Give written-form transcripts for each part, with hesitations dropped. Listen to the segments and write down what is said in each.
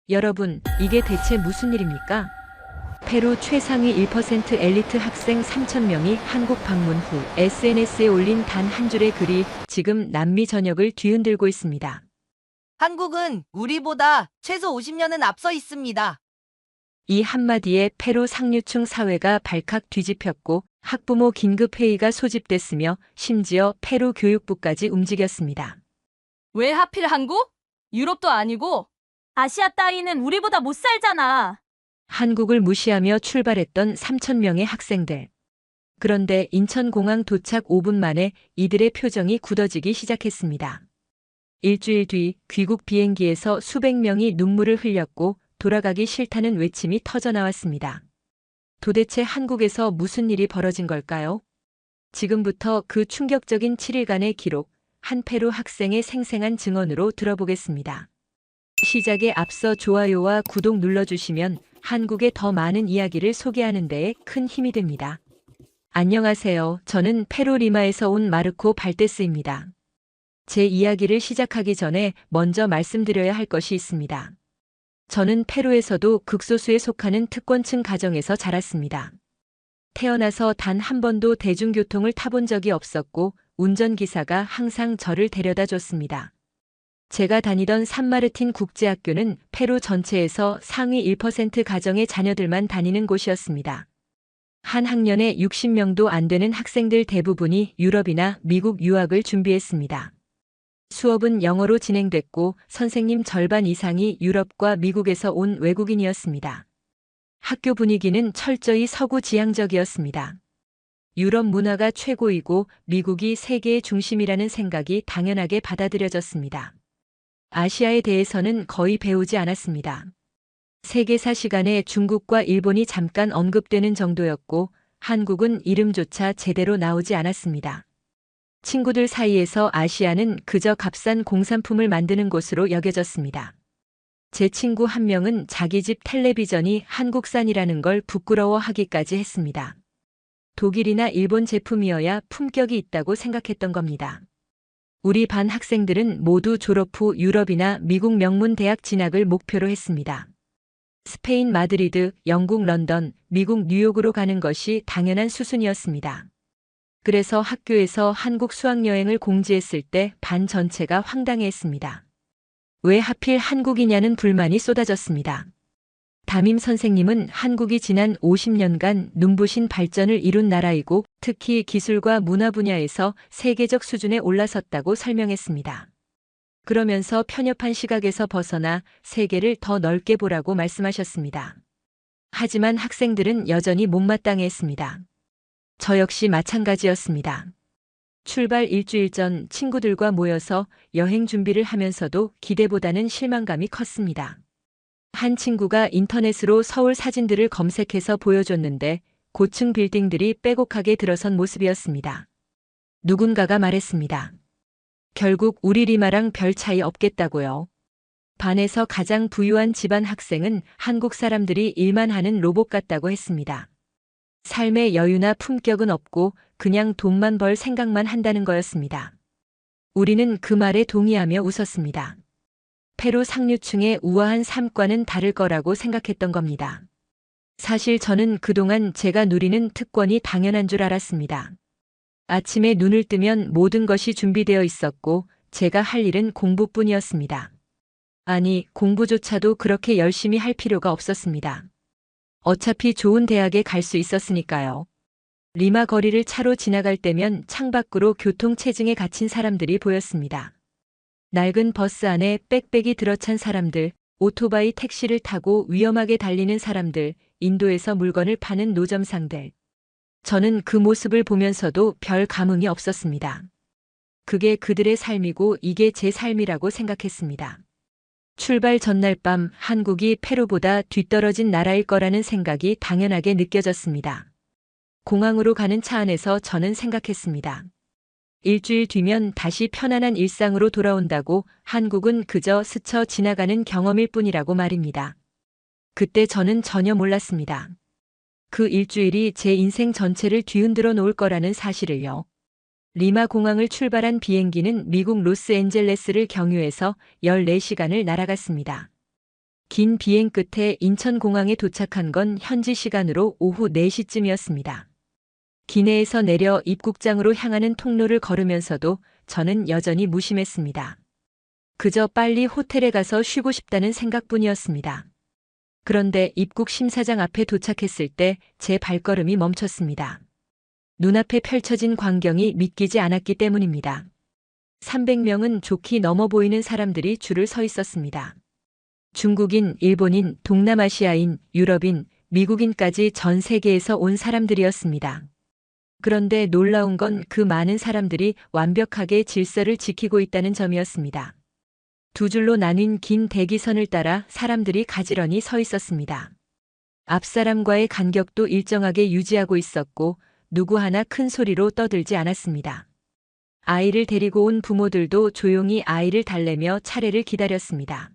여러분, 이게 대체 무슨 일입니까? 페루 최상위 1% 엘리트 학생 3,000명이 한국 방문 후 SNS에 올린 단 한 줄의 글이 지금 남미 전역을 뒤흔들고 있습니다. 한국은 우리보다 최소 50년은 앞서 있습니다. 이 한마디에 페루 상류층 사회가 발칵 뒤집혔고 학부모 긴급회의가 소집됐으며 심지어 페루 교육부까지 움직였습니다. 왜 하필 한국? 유럽도 아니고. 아시아 따위는 우리보다 못 살잖아. 한국을 무시하며 출발했던 3,000명의 학생들. 그런데 인천공항 도착 5분 만에 이들의 표정이 굳어지기 시작했습니다. 일주일 뒤 귀국 비행기에서 수백 명이 눈물을 흘렸고 돌아가기 싫다는 외침이 터져나왔습니다. 도대체 한국에서 무슨 일이 벌어진 걸까요? 지금부터 그 충격적인 7일간의 기록, 한 페루 학생의 생생한 증언으로 들어보겠습니다. 시작에 앞서 좋아요와 구독 눌러주시면 한국의 더 많은 이야기를 소개하는 데에 큰 힘이 됩니다. 안녕하세요. 저는 페루 리마에서 온 마르코 발데스입니다. 제 이야기를 시작하기 전에 먼저 말씀드려야 할 것이 있습니다. 저는 페루에서도 극소수에 속하는 특권층 가정에서 자랐습니다. 태어나서 단 한 번도 대중교통을 타본 적이 없었고 운전기사가 항상 저를 데려다 줬습니다. 제가 다니던 산마르틴 국제학교는 페루 전체에서 상위 1% 가정의 자녀들만 다니는 곳이었습니다. 한 학년에 60명도 안 되는 학생들 대부분이 유럽이나 미국 유학을 준비했습니다. 수업은 영어로 진행됐고 선생님 절반 이상이 유럽과 미국에서 온 외국인이었습니다. 학교 분위기는 철저히 서구 지향적이었습니다. 유럽 문화가 최고이고 미국이 세계의 중심이라는 생각이 당연하게 받아들여졌습니다. 아시아에 대해서는 거의 배우지 않았습니다. 세계사 시간에 중국과 일본이 잠깐 언급되는 정도였고 한국은 이름조차 제대로 나오지 않았습니다. 친구들 사이에서 아시아는 그저 값싼 공산품을 만드는 곳으로 여겨졌습니다. 제 친구 한 명은 자기 집 텔레비전이 한국산이라는 걸 부끄러워하기까지 했습니다. 독일이나 일본 제품이어야 품격이 있다고 생각했던 겁니다. 우리 반 학생들은 모두 졸업 후 유럽이나 미국 명문 대학 진학을 목표로 했습니다. 스페인 마드리드, 영국 런던, 미국 뉴욕으로 가는 것이 당연한 수순이었습니다. 그래서 학교에서 한국 수학여행을 공지했을 때 반 전체가 황당해했습니다. 왜 하필 한국이냐는 불만이 쏟아졌습니다. 담임 선생님은 한국이 지난 50년간 눈부신 발전을 이룬 나라이고 특히 기술과 문화 분야에서 세계적 수준에 올라섰다고 설명했습니다. 그러면서 편협한 시각에서 벗어나 세계를 더 넓게 보라고 말씀하셨습니다. 하지만 학생들은 여전히 못마땅해했습니다. 저 역시 마찬가지였습니다. 출발 일주일 전 친구들과 모여서 여행 준비를 하면서도 기대보다는 실망감이 컸습니다. 한 친구가 인터넷으로 서울 사진들을 검색해서 보여줬는데 고층 빌딩들이 빼곡하게 들어선 모습이었습니다. 누군가가 말했습니다. 결국 우리 리마랑 별 차이 없겠다고요. 반에서 가장 부유한 집안 학생은 한국 사람들이 일만 하는 로봇 같다고 했습니다. 삶의 여유나 품격은 없고 그냥 돈만 벌 생각만 한다는 거였습니다. 우리는 그 말에 동의하며 웃었습니다. 페루 상류층의 우아한 삶과는 다를 거라고 생각했던 겁니다. 사실 저는 그동안 제가 누리는 특권이 당연한 줄 알았습니다. 아침에 눈을 뜨면 모든 것이 준비되어 있었고 제가 할 일은 공부뿐이었습니다. 아니, 공부조차도 그렇게 열심히 할 필요가 없었습니다. 어차피 좋은 대학에 갈 수 있었으니까요. 리마 거리를 차로 지나갈 때면 창밖으로 교통체증에 갇힌 사람들이 보였습니다. 낡은 버스 안에 빽빽이 들어찬 사람들, 오토바이 택시를 타고 위험하게 달리는 사람들, 인도에서 물건을 파는 노점상들. 저는 그 모습을 보면서도 별 감흥이 없었습니다. 그게 그들의 삶이고 이게 제 삶이라고 생각했습니다. 출발 전날 밤 한국이 페루보다 뒤떨어진 나라일 거라는 생각이 당연하게 느껴졌습니다. 공항으로 가는 차 안에서 저는 생각했습니다. 일주일 뒤면 다시 편안한 일상으로 돌아온다고 한국은 그저 스쳐 지나가는 경험일 뿐이라고 말입니다. 그때 저는 전혀 몰랐습니다. 그 일주일이 제 인생 전체를 뒤흔들어 놓을 거라는 사실을요. 리마 공항을 출발한 비행기는 미국 로스앤젤레스를 경유해서 14시간을 날아갔습니다. 긴 비행 끝에 인천공항에 도착한 건 현지 시간으로 오후 4시쯤이었습니다. 기내에서 내려 입국장으로 향하는 통로를 걸으면서도 저는 여전히 무심했습니다. 그저 빨리 호텔에 가서 쉬고 싶다는 생각뿐이었습니다. 그런데 입국 심사장 앞에 도착했을 때 제 발걸음이 멈췄습니다. 눈앞에 펼쳐진 광경이 믿기지 않았기 때문입니다. 300명은 좋게 넘어 보이는 사람들이 줄을 서 있었습니다. 중국인, 일본인, 동남아시아인, 유럽인, 미국인까지 전 세계에서 온 사람들이었습니다. 그런데 놀라운 건 그 많은 사람들이 완벽하게 질서를 지키고 있다는 점이었습니다. 두 줄로 나뉜 긴 대기선을 따라 사람들이 가지런히 서 있었습니다. 앞 사람과의 간격도 일정하게 유지하고 있었고 누구 하나 큰 소리로 떠들지 않았습니다. 아이를 데리고 온 부모들도 조용히 아이를 달래며 차례를 기다렸습니다.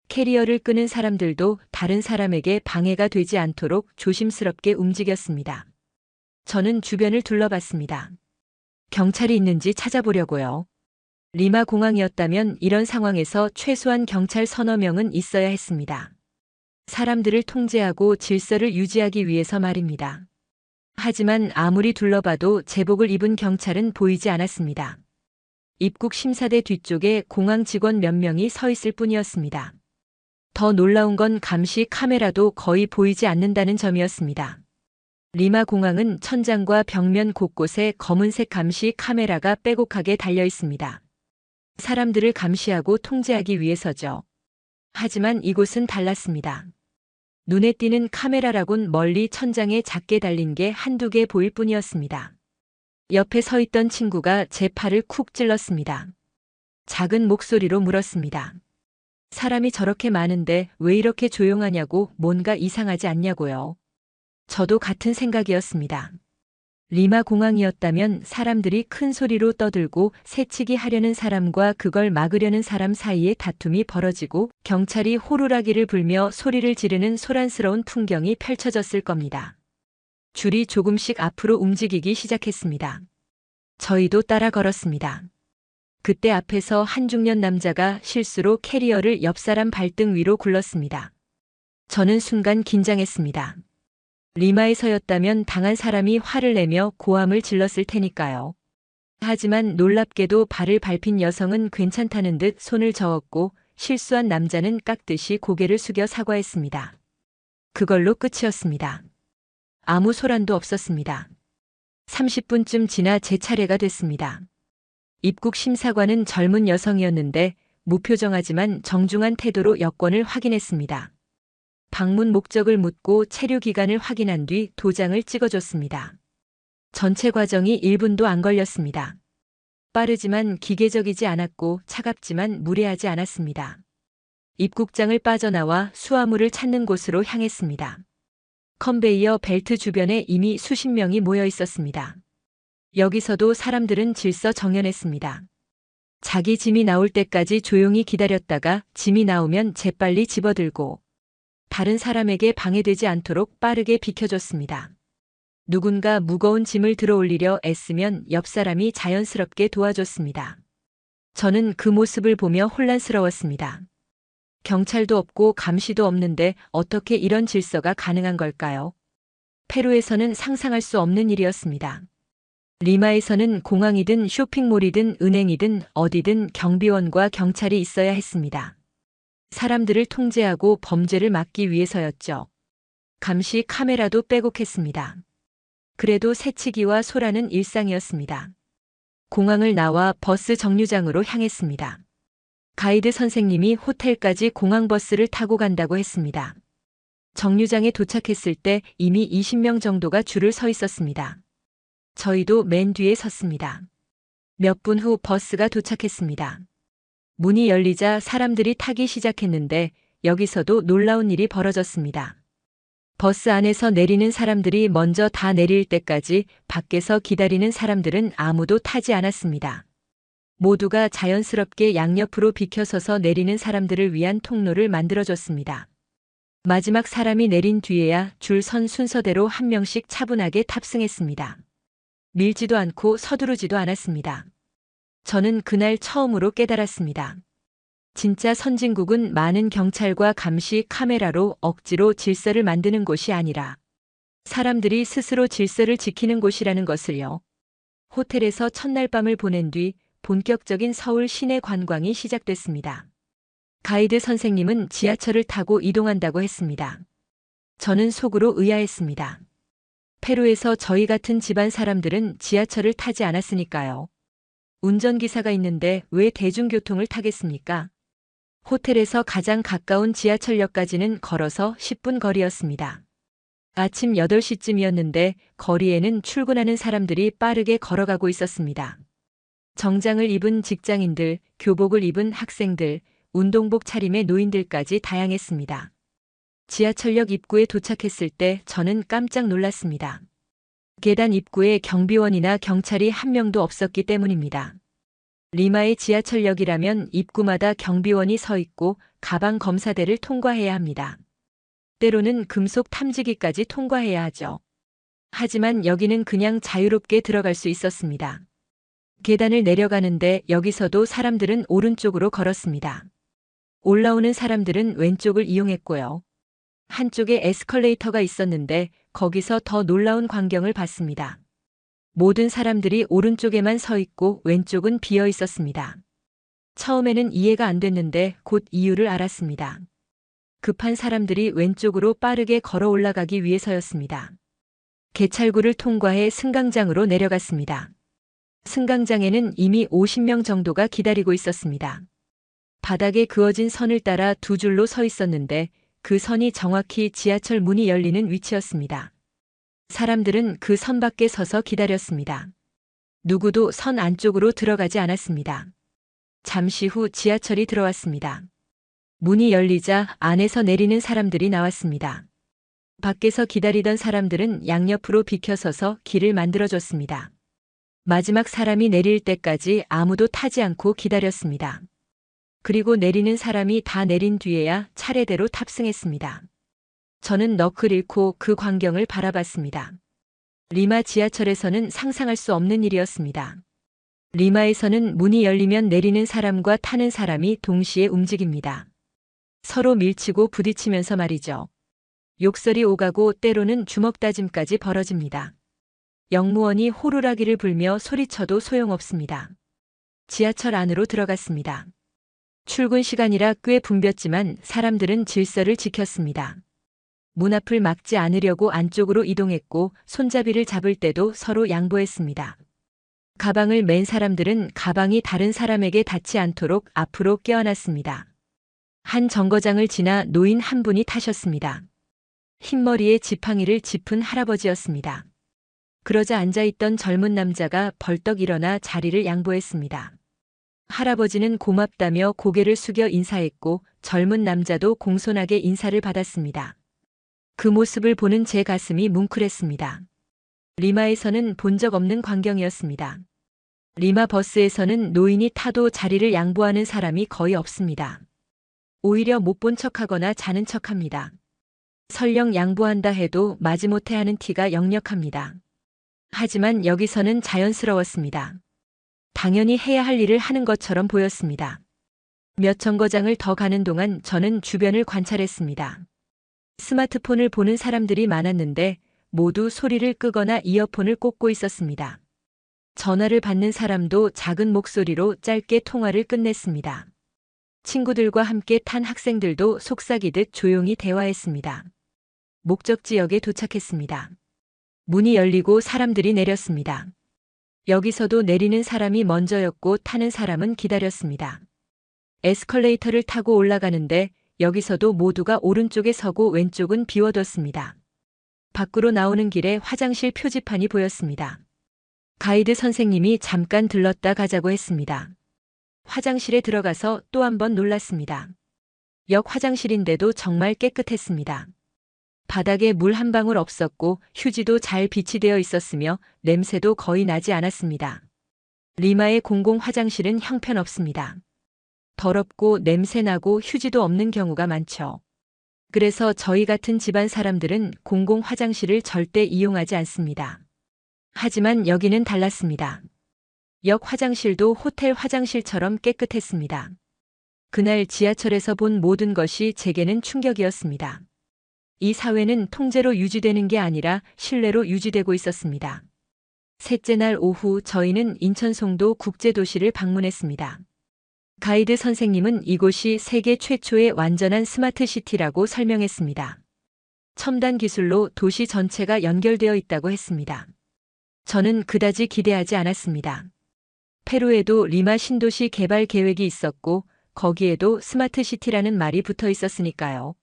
캐리어를 끄는 사람들도 다른 사람에게 방해가 되지 않도록 조심스럽게 움직였습니다. 저는 주변을 둘러봤습니다. 경찰이 있는지 찾아보려고요. 리마 공항이었다면 이런 상황에서 최소한 경찰 서너 명은 있어야 했습니다. 사람들을 통제하고 질서를 유지하기 위해서 말입니다. 하지만 아무리 둘러봐도 제복을 입은 경찰은 보이지 않았습니다. 입국 심사대 뒤쪽에 공항 직원 몇 명이 서 있을 뿐이었습니다. 더 놀라운 건 감시 카메라도 거의 보이지 않는다는 점이었습니다. 리마 공항은 천장과 벽면 곳곳에 검은색 감시 카메라가 빼곡하게 달려 있습니다. 사람들을 감시하고 통제하기 위해서죠. 하지만 이곳은 달랐습니다. 눈에 띄는 카메라라곤 멀리 천장에 작게 달린 게 한두 개 보일 뿐이었습니다. 옆에 서 있던 친구가 제 팔을 쿡 찔렀습니다. 작은 목소리로 물었습니다. 사람이 저렇게 많은데 왜 이렇게 조용하냐고, 뭔가 이상하지 않냐고요. 저도 같은 생각이었습니다. 리마 공항이었다면 사람들이 큰 소리로 떠들고 새치기 하려는 사람과 그걸 막으려는 사람 사이에 다툼이 벌어지고 경찰이 호루라기를 불며 소리를 지르는 소란스러운 풍경이 펼쳐졌을 겁니다. 줄이 조금씩 앞으로 움직이기 시작했습니다. 저희도 따라 걸었습니다. 그때 앞에서 한 중년 남자가 실수로 캐리어를 옆 사람 발등 위로 굴렀습니다. 저는 순간 긴장했습니다. 리마에서였다면 당한 사람이 화를 내며 고함을 질렀을 테니까요. 하지만 놀랍게도 발을 밟힌 여성은 괜찮다는 듯 손을 저었고 실수한 남자는 깍듯이 고개를 숙여 사과했습니다. 그걸로 끝이었습니다. 아무 소란도 없었습니다. 30분쯤 지나 제 차례가 됐습니다. 입국 심사관은 젊은 여성이었는데 무표정하지만 정중한 태도로 여권을 확인했습니다. 방문 목적을 묻고 체류 기간을 확인한 뒤 도장을 찍어줬습니다. 전체 과정이 1분도 안 걸렸습니다. 빠르지만 기계적이지 않았고 차갑지만 무례하지 않았습니다. 입국장을 빠져나와 수화물을 찾는 곳으로 향했습니다. 컨베이어 벨트 주변에 이미 수십 명이 모여 있었습니다. 여기서도 사람들은 질서 정연했습니다. 자기 짐이 나올 때까지 조용히 기다렸다가 짐이 나오면 재빨리 집어들고 다른 사람에게 방해되지 않도록 빠르게 비켜줬습니다. 누군가 무거운 짐을 들어 올리려 애쓰면 옆 사람이 자연스럽게 도와줬습니다. 저는 그 모습을 보며 혼란스러웠습니다. 경찰도 없고 감시도 없는데 어떻게 이런 질서가 가능한 걸까요? 페루에서는 상상할 수 없는 일이었습니다. 리마에서는 공항이든 쇼핑몰이든 은행이든 어디든 경비원과 경찰이 있어야 했습니다. 사람들을 통제하고 범죄를 막기 위해서였죠. 감시 카메라도 빼곡했습니다. 그래도 새치기와 소란은 일상이었습니다. 공항을 나와 버스 정류장으로 향했습니다. 가이드 선생님이 호텔까지 공항버스를 타고 간다고 했습니다. 정류장에 도착했을 때 이미 20명 정도가 줄을 서 있었습니다. 저희도 맨 뒤에 섰습니다. 몇 분 후 버스가 도착했습니다. 문이 열리자 사람들이 타기 시작했는데 여기서도 놀라운 일이 벌어졌습니다. 버스 안에서 내리는 사람들이 먼저 다 내릴 때까지 밖에서 기다리는 사람들은 아무도 타지 않았습니다. 모두가 자연스럽게 양옆으로 비켜서서 내리는 사람들을 위한 통로를 만들어줬습니다. 마지막 사람이 내린 뒤에야 줄 선 순서대로 한 명씩 차분하게 탑승했습니다. 밀지도 않고 서두르지도 않았습니다. 저는 그날 처음으로 깨달았습니다. 진짜 선진국은 많은 경찰과 감시 카메라로 억지로 질서를 만드는 곳이 아니라 사람들이 스스로 질서를 지키는 곳이라는 것을요. 호텔에서 첫날 밤을 보낸 뒤 본격적인 서울 시내 관광이 시작됐습니다. 가이드 선생님은 지하철을 타고 이동한다고 했습니다. 저는 속으로 의아했습니다. 페루에서 저희 같은 집안 사람들은 지하철을 타지 않았으니까요. 운전기사가 있는데 왜 대중교통을 타겠습니까? 호텔에서 가장 가까운 지하철역까지는 걸어서 10분 거리였습니다. 아침 8시쯤이었는데 거리에는 출근하는 사람들이 빠르게 걸어가고 있었습니다. 정장을 입은 직장인들, 교복을 입은 학생들, 운동복 차림의 노인들까지 다양했습니다. 지하철역 입구에 도착했을 때 저는 깜짝 놀랐습니다. 계단 입구에 경비원이나 경찰이 한 명도 없었기 때문입니다. 리마의 지하철역이라면 입구마다 경비원이 서 있고 가방 검사대를 통과해야 합니다. 때로는 금속 탐지기까지 통과해야 하죠. 하지만 여기는 그냥 자유롭게 들어갈 수 있었습니다. 계단을 내려가는데 여기서도 사람들은 오른쪽으로 걸었습니다. 올라오는 사람들은 왼쪽을 이용했고요. 한쪽에 에스컬레이터가 있었는데 거기서 더 놀라운 광경을 봤습니다. 모든 사람들이 오른쪽에만 서 있고 왼쪽은 비어 있었습니다. 처음에는 이해가 안 됐는데 곧 이유를 알았습니다. 급한 사람들이 왼쪽으로 빠르게 걸어 올라가기 위해서였습니다. 개찰구를 통과해 승강장으로 내려갔습니다. 승강장에는 이미 50명 정도가 기다리고 있었습니다. 바닥에 그어진 선을 따라 두 줄로 서 있었는데 그 선이 정확히 지하철 문이 열리는 위치였습니다. 사람들은 그 선 밖에 서서 기다렸습니다. 누구도 선 안쪽으로 들어가지 않았습니다. 잠시 후 지하철이 들어왔습니다. 문이 열리자 안에서 내리는 사람들이 나왔습니다. 밖에서 기다리던 사람들은 양옆으로 비켜서서 길을 만들어줬습니다. 마지막 사람이 내릴 때까지 아무도 타지 않고 기다렸습니다. 그리고 내리는 사람이 다 내린 뒤에야 차례대로 탑승했습니다. 저는 넋을 잃고 그 광경을 바라봤습니다. 리마 지하철에서는 상상할 수 없는 일이었습니다. 리마에서는 문이 열리면 내리는 사람과 타는 사람이 동시에 움직입니다. 서로 밀치고 부딪히면서 말이죠. 욕설이 오가고 때로는 주먹다짐까지 벌어집니다. 역무원이 호루라기를 불며 소리쳐도 소용없습니다. 지하철 안으로 들어갔습니다. 출근 시간이라 꽤 붐볐지만 사람들은 질서를 지켰습니다. 문 앞을 막지 않으려고 안쪽으로 이동했고 손잡이를 잡을 때도 서로 양보했습니다. 가방을 맨 사람들은 가방이 다른 사람에게 닿지 않도록 앞으로 껴안았습니다. 한 정거장을 지나 노인 한 분이 타셨습니다. 흰머리에 지팡이를 짚은 할아버지였습니다. 그러자 앉아있던 젊은 남자가 벌떡 일어나 자리를 양보했습니다. 할아버지는 고맙다며 고개를 숙여 인사했고 젊은 남자도 공손하게 인사를 받았습니다. 그 모습을 보는 제 가슴이 뭉클했습니다. 리마에서는 본 적 없는 광경이었습니다. 리마 버스에서는 노인이 타도 자리를 양보하는 사람이 거의 없습니다. 오히려 못 본 척하거나 자는 척합니다. 설령 양보한다 해도 마지못해 하는 티가 역력합니다. 하지만 여기서는 자연스러웠습니다. 당연히 해야 할 일을 하는 것처럼 보였습니다. 몇 정거장을 더 가는 동안 저는 주변을 관찰했습니다. 스마트폰을 보는 사람들이 많았는데 모두 소리를 끄거나 이어폰을 꽂고 있었습니다. 전화를 받는 사람도 작은 목소리로 짧게 통화를 끝냈습니다. 친구들과 함께 탄 학생들도 속삭이듯 조용히 대화했습니다. 목적지역에 도착했습니다. 문이 열리고 사람들이 내렸습니다. 여기서도 내리는 사람이 먼저였고 타는 사람은 기다렸습니다. 에스컬레이터를 타고 올라가는데 여기서도 모두가 오른쪽에 서고 왼쪽은 비워뒀습니다. 밖으로 나오는 길에 화장실 표지판이 보였습니다. 가이드 선생님이 잠깐 들렀다 가자고 했습니다. 화장실에 들어가서 또 한 번 놀랐습니다. 역 화장실인데도 정말 깨끗했습니다. 바닥에 물 한 방울 없었고 휴지도 잘 비치되어 있었으며 냄새도 거의 나지 않았습니다. 리마의 공공 화장실은 형편없습니다. 더럽고 냄새나고 휴지도 없는 경우가 많죠. 그래서 저희 같은 집안 사람들은 공공 화장실을 절대 이용하지 않습니다. 하지만 여기는 달랐습니다. 역 화장실도 호텔 화장실처럼 깨끗했습니다. 그날 지하철에서 본 모든 것이 제게는 충격이었습니다. 이 사회는 통제로 유지되는 게 아니라 신뢰로 유지되고 있었습니다. 셋째 날 오후 저희는 인천 송도 국제도시를 방문했습니다. 가이드 선생님은 이곳이 세계 최초의 완전한 스마트시티라고 설명했습니다. 첨단 기술로 도시 전체가 연결되어 있다고 했습니다. 저는 그다지 기대하지 않았습니다. 페루에도 리마 신도시 개발 계획이 있었고 거기에도 스마트시티라는 말이 붙어 있었으니까요.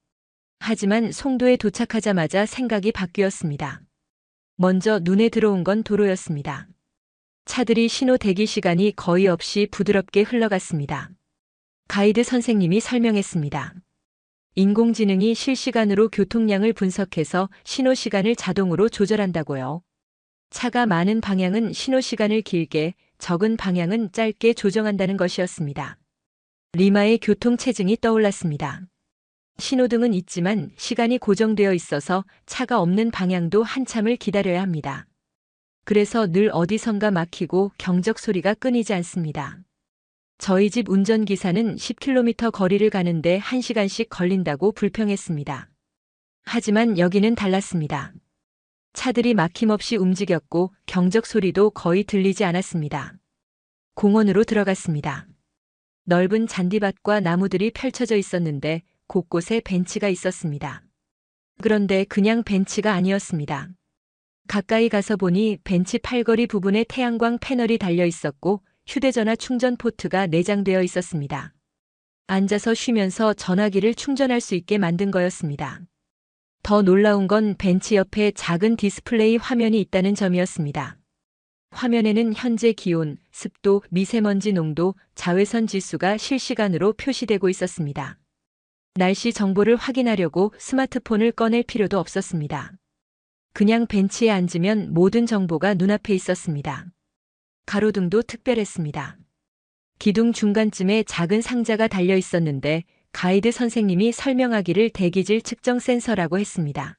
하지만 송도에 도착하자마자 생각이 바뀌었습니다. 먼저 눈에 들어온 건 도로였습니다. 차들이 신호 대기 시간이 거의 없이 부드럽게 흘러갔습니다. 가이드 선생님이 설명했습니다. 인공지능이 실시간으로 교통량을 분석해서 신호 시간을 자동으로 조절한다고요. 차가 많은 방향은 신호 시간을 길게, 적은 방향은 짧게 조정한다는 것이었습니다. 리마의 교통체증이 떠올랐습니다. 신호등은 있지만 시간이 고정되어 있어서 차가 없는 방향도 한참을 기다려야 합니다. 그래서 늘 어디선가 막히고 경적 소리가 끊이지 않습니다. 저희 집 운전기사는 10km 거리를 가는데 1시간씩 걸린다고 불평했습니다. 하지만 여기는 달랐습니다. 차들이 막힘없이 움직였고 경적 소리도 거의 들리지 않았습니다. 공원으로 들어갔습니다. 넓은 잔디밭과 나무들이 펼쳐져 있었는데 곳곳에 벤치가 있었습니다. 그런데 그냥 벤치가 아니었습니다. 가까이 가서 보니 벤치 팔걸이 부분에 태양광 패널이 달려 있었고 휴대전화 충전 포트가 내장되어 있었습니다. 앉아서 쉬면서 전화기를 충전할 수 있게 만든 거였습니다. 더 놀라운 건 벤치 옆에 작은 디스플레이 화면이 있다는 점이었습니다. 화면에는 현재 기온, 습도, 미세먼지 농도, 자외선 지수가 실시간으로 표시되고 있었습니다. 날씨 정보를 확인하려고 스마트폰을 꺼낼 필요도 없었습니다. 그냥 벤치에 앉으면 모든 정보가 눈앞에 있었습니다. 가로등도 특별했습니다. 기둥 중간쯤에 작은 상자가 달려 있었는데 가이드 선생님이 설명하기를 대기질 측정 센서라고 했습니다.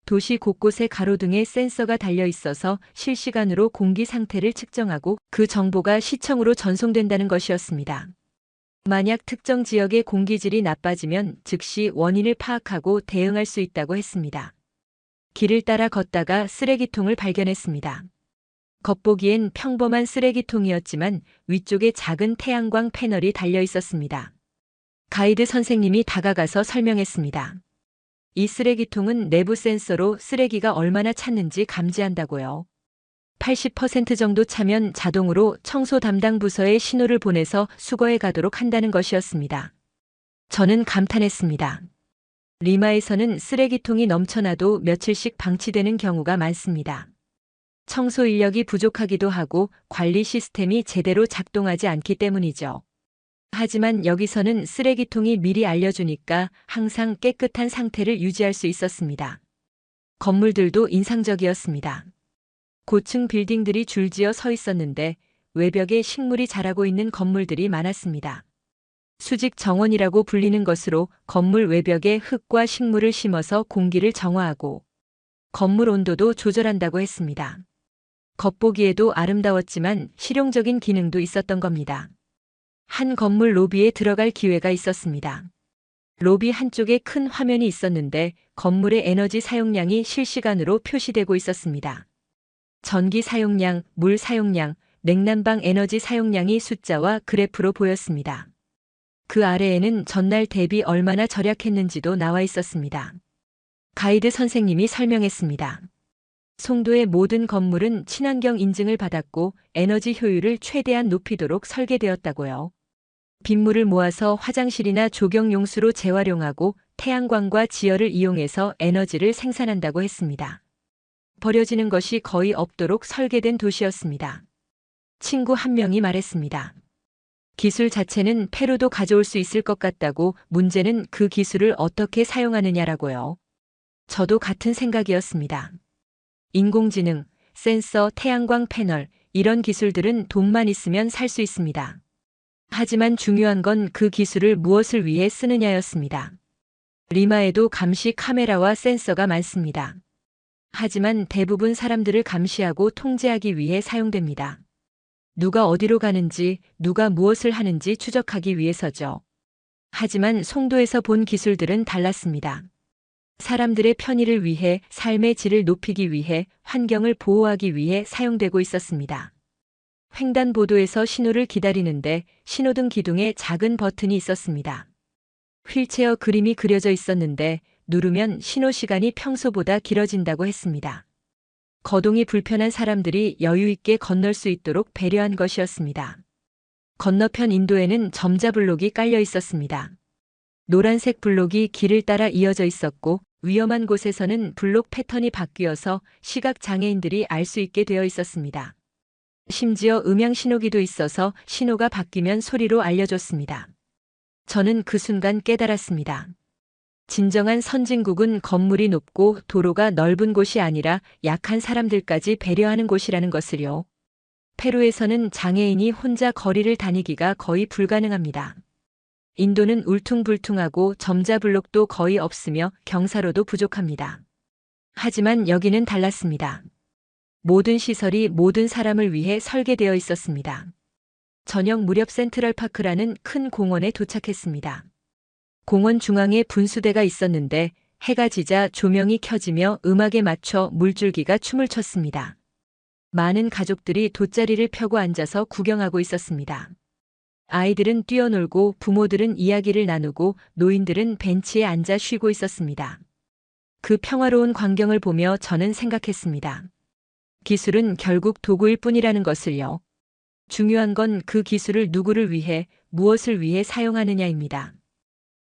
도시 곳곳에 가로등에 센서가 달려 있어서 실시간으로 공기 상태를 측정하고 그 정보가 시청으로 전송된다는 것이었습니다. 만약 특정 지역의 공기질이 나빠지면 즉시 원인을 파악하고 대응할 수 있다고 했습니다. 길을 따라 걷다가 쓰레기통을 발견했습니다. 겉보기엔 평범한 쓰레기통이었지만 위쪽에 작은 태양광 패널이 달려 있었습니다. 가이드 선생님이 다가가서 설명했습니다. 이 쓰레기통은 내부 센서로 쓰레기가 얼마나 찼는지 감지한다고요. 80% 정도 차면 자동으로 청소 담당 부서에 신호를 보내서 수거해 가도록 한다는 것이었습니다. 저는 감탄했습니다. 리마에서는 쓰레기통이 넘쳐나도 며칠씩 방치되는 경우가 많습니다. 청소 인력이 부족하기도 하고 관리 시스템이 제대로 작동하지 않기 때문이죠. 하지만 여기서는 쓰레기통이 미리 알려주니까 항상 깨끗한 상태를 유지할 수 있었습니다. 건물들도 인상적이었습니다. 고층 빌딩들이 줄지어 서 있었는데 외벽에 식물이 자라고 있는 건물들이 많았습니다. 수직 정원이라고 불리는 것으로 건물 외벽에 흙과 식물을 심어서 공기를 정화하고 건물 온도도 조절한다고 했습니다. 겉보기에도 아름다웠지만 실용적인 기능도 있었던 겁니다. 한 건물 로비에 들어갈 기회가 있었습니다. 로비 한쪽에 큰 화면이 있었는데 건물의 에너지 사용량이 실시간으로 표시되고 있었습니다. 전기 사용량, 물 사용량, 냉난방 에너지 사용량이 숫자와 그래프로 보였습니다. 그 아래에는 전날 대비 얼마나 절약했는지도 나와 있었습니다. 가이드 선생님이 설명했습니다. 송도의 모든 건물은 친환경 인증을 받았고 에너지 효율을 최대한 높이도록 설계되었다고요. 빗물을 모아서 화장실이나 조경용수로 재활용하고 태양광과 지열을 이용해서 에너지를 생산한다고 했습니다. 버려지는 것이 거의 없도록 설계된 도시였습니다. 친구 한 명이 말했습니다. 기술 자체는 페루도 가져올 수 있을 것 같다고 문제는 그 기술을 어떻게 사용하느냐라고요. 저도 같은 생각이었습니다. 인공지능, 센서, 태양광 패널, 이런 기술들은 돈만 있으면 살 수 있습니다. 하지만 중요한 건 그 기술을 무엇을 위해 쓰느냐였습니다. 리마에도 감시 카메라와 센서가 많습니다. 하지만 대부분 사람들을 감시하고 통제하기 위해 사용됩니다. 누가 어디로 가는지, 누가 무엇을 하는지 추적하기 위해서죠. 하지만 송도에서 본 기술들은 달랐습니다. 사람들의 편의를 위해, 삶의 질을 높이기 위해, 환경을 보호하기 위해 사용되고 있었습니다. 횡단보도에서 신호를 기다리는데 신호등 기둥에 작은 버튼이 있었습니다. 휠체어 그림이 그려져 있었는데 누르면 신호 시간이 평소보다 길어진다고 했습니다. 거동이 불편한 사람들이 여유 있게 건널 수 있도록 배려한 것이었습니다. 건너편 인도에는 점자 블록이 깔려 있었습니다. 노란색 블록이 길을 따라 이어져 있었고 위험한 곳에서는 블록 패턴이 바뀌어서 시각 장애인들이 알 수 있게 되어 있었습니다. 심지어 음향 신호기도 있어서 신호가 바뀌면 소리로 알려줬습니다. 저는 그 순간 깨달았습니다. 진정한 선진국은 건물이 높고 도로가 넓은 곳이 아니라 약한 사람들까지 배려하는 곳이라는 것을요. 페루에서는 장애인이 혼자 거리를 다니기가 거의 불가능합니다. 인도는 울퉁불퉁하고 점자 블록도 거의 없으며 경사로도 부족합니다. 하지만 여기는 달랐습니다. 모든 시설이 모든 사람을 위해 설계되어 있었습니다. 저녁 무렵 센트럴파크라는 큰 공원에 도착했습니다. 공원 중앙에 분수대가 있었는데 해가 지자 조명이 켜지며 음악에 맞춰 물줄기가 춤을 췄습니다. 많은 가족들이 돗자리를 펴고 앉아서 구경하고 있었습니다. 아이들은 뛰어놀고 부모들은 이야기를 나누고 노인들은 벤치에 앉아 쉬고 있었습니다. 그 평화로운 광경을 보며 저는 생각했습니다. 기술은 결국 도구일 뿐이라는 것을요. 중요한 건 그 기술을 누구를 위해, 무엇을 위해 사용하느냐입니다.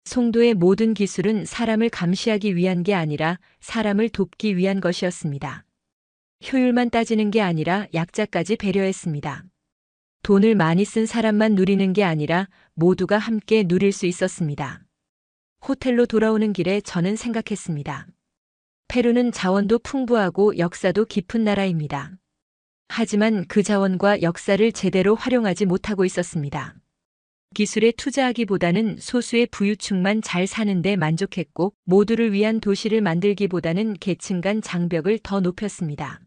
송도의 모든 기술은 사람을 감시하기 위한 게 아니라 사람을 돕기 위한 것이었습니다. 효율만 따지는 게 아니라 약자까지 배려했습니다. 돈을 많이 쓴 사람만 누리는 게 아니라 모두가 함께 누릴 수 있었습니다. 호텔로 돌아오는 길에 저는 생각했습니다. 페루는 자원도 풍부하고 역사도 깊은 나라입니다. 하지만 그 자원과 역사를 제대로 활용하지 못하고 있었습니다. 기술에 투자하기보다는 소수의 부유층만 잘 사는 데 만족했고 모두를 위한 도시를 만들기보다는 계층 간 장벽을 더 높였습니다.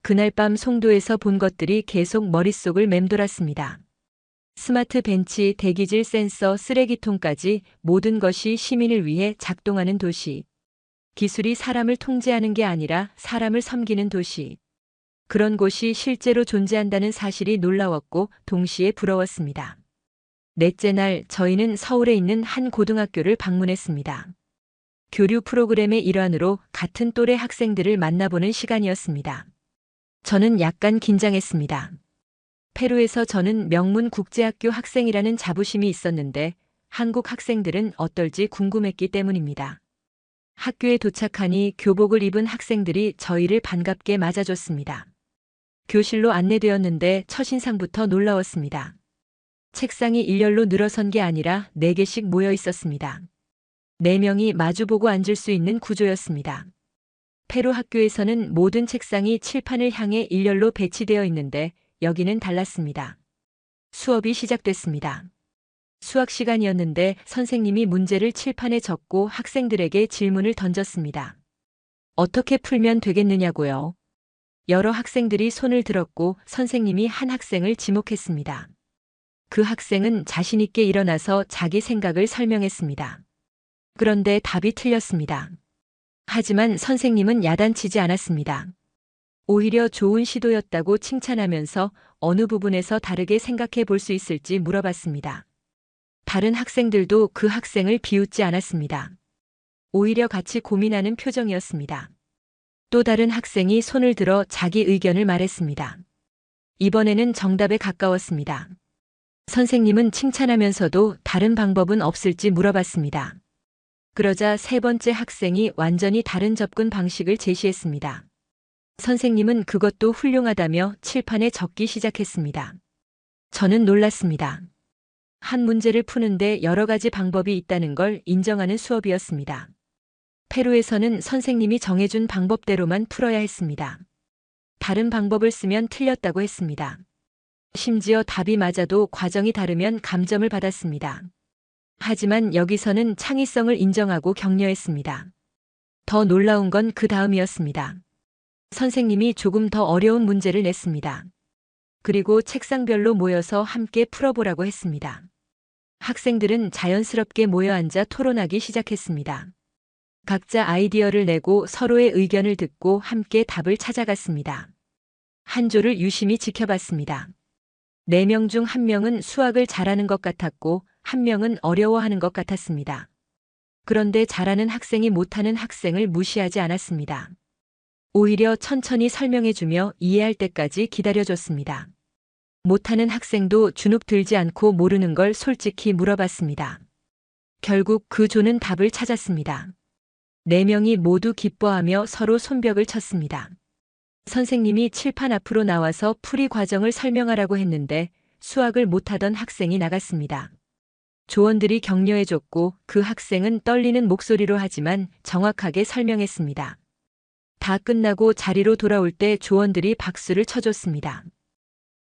그날 밤 송도에서 본 것들이 계속 머릿속을 맴돌았습니다. 스마트 벤치, 대기질 센서, 쓰레기통까지 모든 것이 시민을 위해 작동하는 도시. 기술이 사람을 통제하는 게 아니라 사람을 섬기는 도시. 그런 곳이 실제로 존재한다는 사실이 놀라웠고 동시에 부러웠습니다. 넷째 날 저희는 서울에 있는 한 고등학교를 방문했습니다. 교류 프로그램의 일환으로 같은 또래 학생들을 만나보는 시간이었습니다. 저는 약간 긴장했습니다. 페루에서 저는 명문 국제학교 학생이라는 자부심이 있었는데 한국 학생들은 어떨지 궁금했기 때문입니다. 학교에 도착하니 교복을 입은 학생들이 저희를 반갑게 맞아줬습니다. 교실로 안내되었는데 첫인상부터 놀라웠습니다. 책상이 일렬로 늘어선 게 아니라 4개씩 모여 있었습니다. 4명이 마주보고 앉을 수 있는 구조였습니다. 페루 학교에서는 모든 책상이 칠판을 향해 일렬로 배치되어 있는데 여기는 달랐습니다. 수업이 시작됐습니다. 수학 시간이었는데 선생님이 문제를 칠판에 적고 학생들에게 질문을 던졌습니다. 어떻게 풀면 되겠느냐고요? 여러 학생들이 손을 들었고 선생님이 한 학생을 지목했습니다. 그 학생은 자신 있게 일어나서 자기 생각을 설명했습니다. 그런데 답이 틀렸습니다. 하지만 선생님은 야단치지 않았습니다. 오히려 좋은 시도였다고 칭찬하면서 어느 부분에서 다르게 생각해 볼 수 있을지 물어봤습니다. 다른 학생들도 그 학생을 비웃지 않았습니다. 오히려 같이 고민하는 표정이었습니다. 또 다른 학생이 손을 들어 자기 의견을 말했습니다. 이번에는 정답에 가까웠습니다. 선생님은 칭찬하면서도 다른 방법은 없을지 물어봤습니다. 그러자 3번째 학생이 완전히 다른 접근 방식을 제시했습니다. 선생님은 그것도 훌륭하다며 칠판에 적기 시작했습니다. 저는 놀랐습니다. 한 문제를 푸는데 여러 가지 방법이 있다는 걸 인정하는 수업이었습니다. 페루에서는 선생님이 정해준 방법대로만 풀어야 했습니다. 다른 방법을 쓰면 틀렸다고 했습니다. 심지어 답이 맞아도 과정이 다르면 감점을 받았습니다. 하지만 여기서는 창의성을 인정하고 격려했습니다. 더 놀라운 건 그 다음이었습니다. 선생님이 조금 더 어려운 문제를 냈습니다. 그리고 책상별로 모여서 함께 풀어보라고 했습니다. 학생들은 자연스럽게 모여 앉아 토론하기 시작했습니다. 각자 아이디어를 내고 서로의 의견을 듣고 함께 답을 찾아갔습니다. 한 조를 유심히 지켜봤습니다. 4명 중 1명은 수학을 잘하는 것 같았고 1명은 어려워하는 것 같았습니다. 그런데 잘하는 학생이 못하는 학생을 무시하지 않았습니다. 오히려 천천히 설명해주며 이해할 때까지 기다려줬습니다. 못하는 학생도 주눅 들지 않고 모르는 걸 솔직히 물어봤습니다. 결국 그 조는 답을 찾았습니다. 4명이 모두 기뻐하며 서로 손뼉을 쳤습니다. 선생님이 칠판 앞으로 나와서 풀이 과정을 설명하라고 했는데 수학을 못하던 학생이 나갔습니다. 조원들이 격려해줬고 그 학생은 떨리는 목소리로 하지만 정확하게 설명했습니다. 다 끝나고 자리로 돌아올 때 조원들이 박수를 쳐줬습니다.